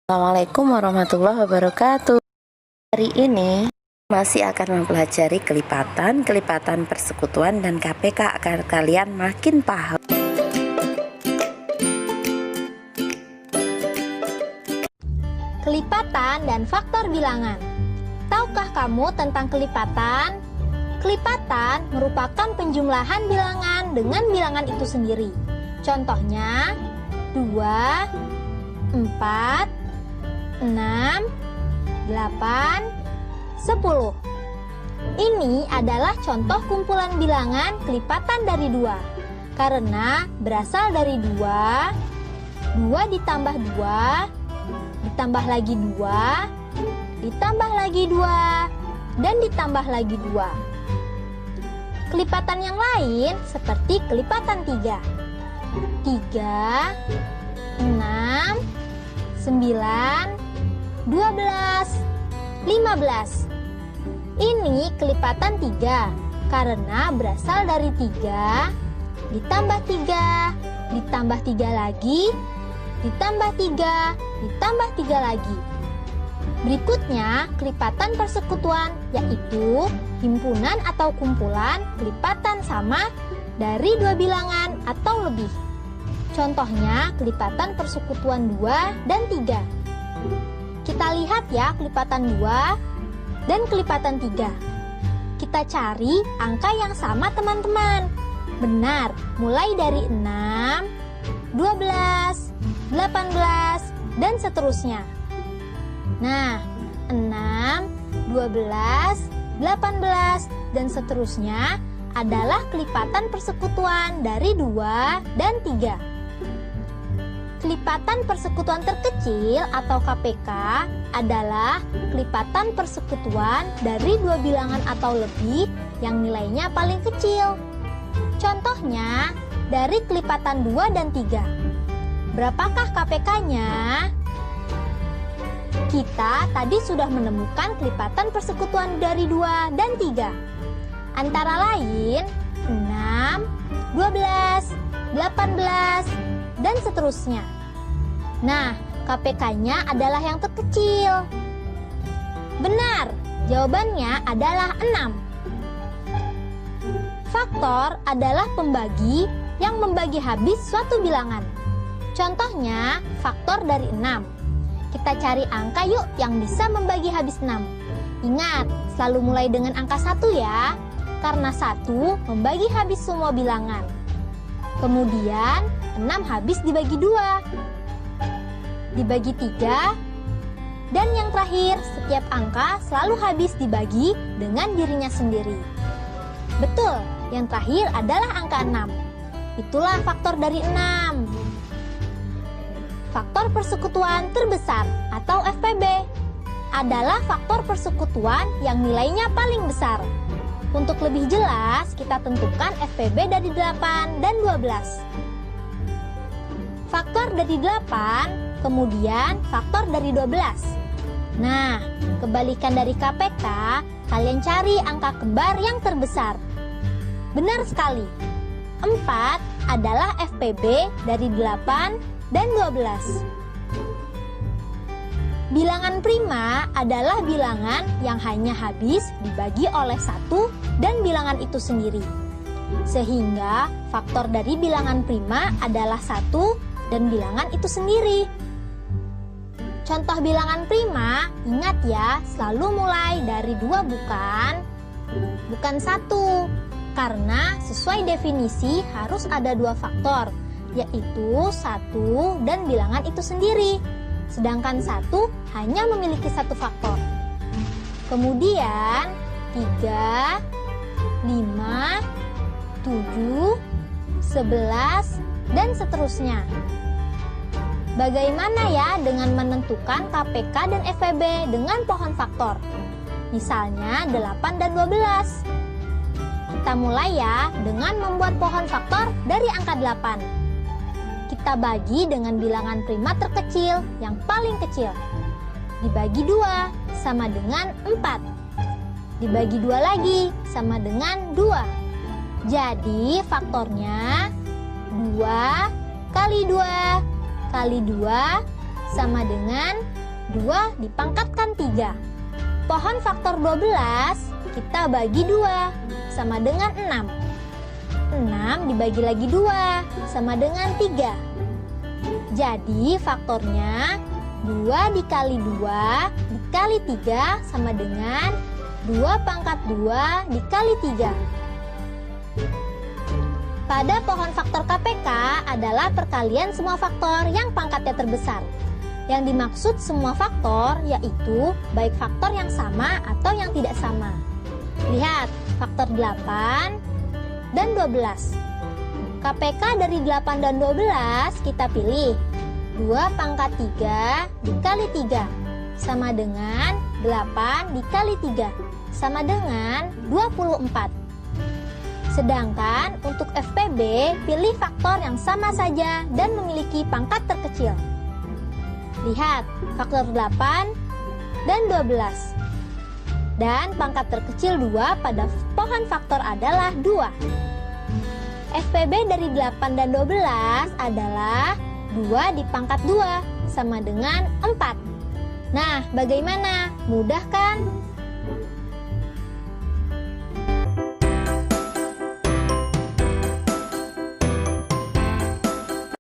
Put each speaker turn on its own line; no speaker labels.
Assalamualaikum warahmatullahi wabarakatuh. Hari ini masih akan mempelajari kelipatan persekutuan dan KPK agar kalian makin paham.
Kelipatan dan faktor bilangan. Tahukah kamu tentang kelipatan? Kelipatan merupakan penjumlahan bilangan dengan bilangan itu sendiri. Contohnya 2, 4, 6, 8, 10. Ini adalah contoh kumpulan bilangan kelipatan dari 2. Karena berasal dari 2 ditambah 2, ditambah lagi 2, ditambah lagi 2, dan ditambah lagi 2. Kelipatan yang lain seperti kelipatan 3, 6, 9, 12, 15. Ini kelipatan 3 karena berasal dari 3, ditambah 3, ditambah 3 lagi, ditambah 3, ditambah 3 lagi. Berikutnya, kelipatan persekutuan, yaitu himpunan atau kumpulan kelipatan sama dari 2 bilangan atau lebih. Contohnya, kelipatan persekutuan 2 dan 3. Kita lihat ya kelipatan 2 dan kelipatan 3. Kita cari angka yang sama teman-teman. Benar, mulai dari 6, 12, 18, dan seterusnya. Nah, 6, 12, 18, dan seterusnya adalah kelipatan persekutuan dari 2 dan 3. Kelipatan persekutuan terkecil atau KPK adalah kelipatan persekutuan dari 2 bilangan atau lebih yang nilainya paling kecil. Contohnya, dari kelipatan 2 dan 3. Berapakah KPK-nya? Kita tadi sudah menemukan kelipatan persekutuan dari 2 dan 3. Antara lain 6, 12, 18, dan seterusnya. Nah, KPK-nya adalah yang terkecil. Benar, jawabannya adalah 6. Faktor adalah pembagi yang membagi habis suatu bilangan. Contohnya, faktor dari 6. Kita cari angka yuk yang bisa membagi habis 6. Ingat, selalu mulai dengan angka 1 ya, karena 1 membagi habis semua bilangan. Kemudian, 6 habis dibagi 2, dibagi 3, dan yang terakhir, setiap angka selalu habis dibagi dengan dirinya sendiri. Betul, yang terakhir adalah angka 6. Itulah faktor dari 6. Faktor persekutuan terbesar atau FPB adalah faktor persekutuan yang nilainya paling besar. Untuk lebih jelas, kita tentukan FPB dari 8 dan 12. Faktor dari 8, kemudian faktor dari 12. Nah, kebalikan dari KPK, kalian cari angka kembar yang terbesar. Benar sekali, 4 adalah FPB dari 8 dan 12. Bilangan prima adalah bilangan yang hanya habis dibagi oleh 1 dan bilangan itu sendiri. Sehingga faktor dari bilangan prima adalah 1 dan bilangan itu sendiri. Contoh bilangan prima, ingat ya, selalu mulai dari 2 bukan 1. Karena sesuai definisi harus ada 2 faktor, yaitu 1 dan bilangan itu sendiri. Sedangkan 1 hanya memiliki 1 faktor. Kemudian 3, 5, 7, 11, dan seterusnya. Bagaimana ya dengan menentukan KPK dan FPB dengan pohon faktor? Misalnya 8 dan 12. Kita mulai ya dengan membuat pohon faktor dari angka 8. Kita bagi dengan bilangan prima terkecil yang paling kecil. Dibagi 2 sama dengan 4. Dibagi 2 lagi sama dengan 2. Jadi faktornya 2 kali 2 kali 2 sama dengan 2 dipangkatkan 3. Pohon faktor 12 kita bagi 2 sama dengan 6. 6 dibagi lagi 2 sama dengan 3. Jadi faktornya 2 dikali 2 dikali 3 sama dengan 2 pangkat 2 dikali 3. Pada pohon faktor KPK adalah perkalian semua faktor yang pangkatnya terbesar. Yang dimaksud semua faktor yaitu baik faktor yang sama atau yang tidak sama. Lihat, faktor 8 dan 12. KPK dari 8 dan 12 kita pilih 2 pangkat 3 dikali 3 sama dengan 8 dikali 3 sama dengan 24. Sedangkan untuk FPB pilih faktor yang sama saja dan memiliki pangkat terkecil. Lihat, faktor 8 dan 12. Dan pangkat terkecil 2 pada pohon faktor adalah 2. FPB dari 8 dan 12 adalah 2 dipangkat 2 sama dengan 4. Nah, bagaimana? Mudah kan?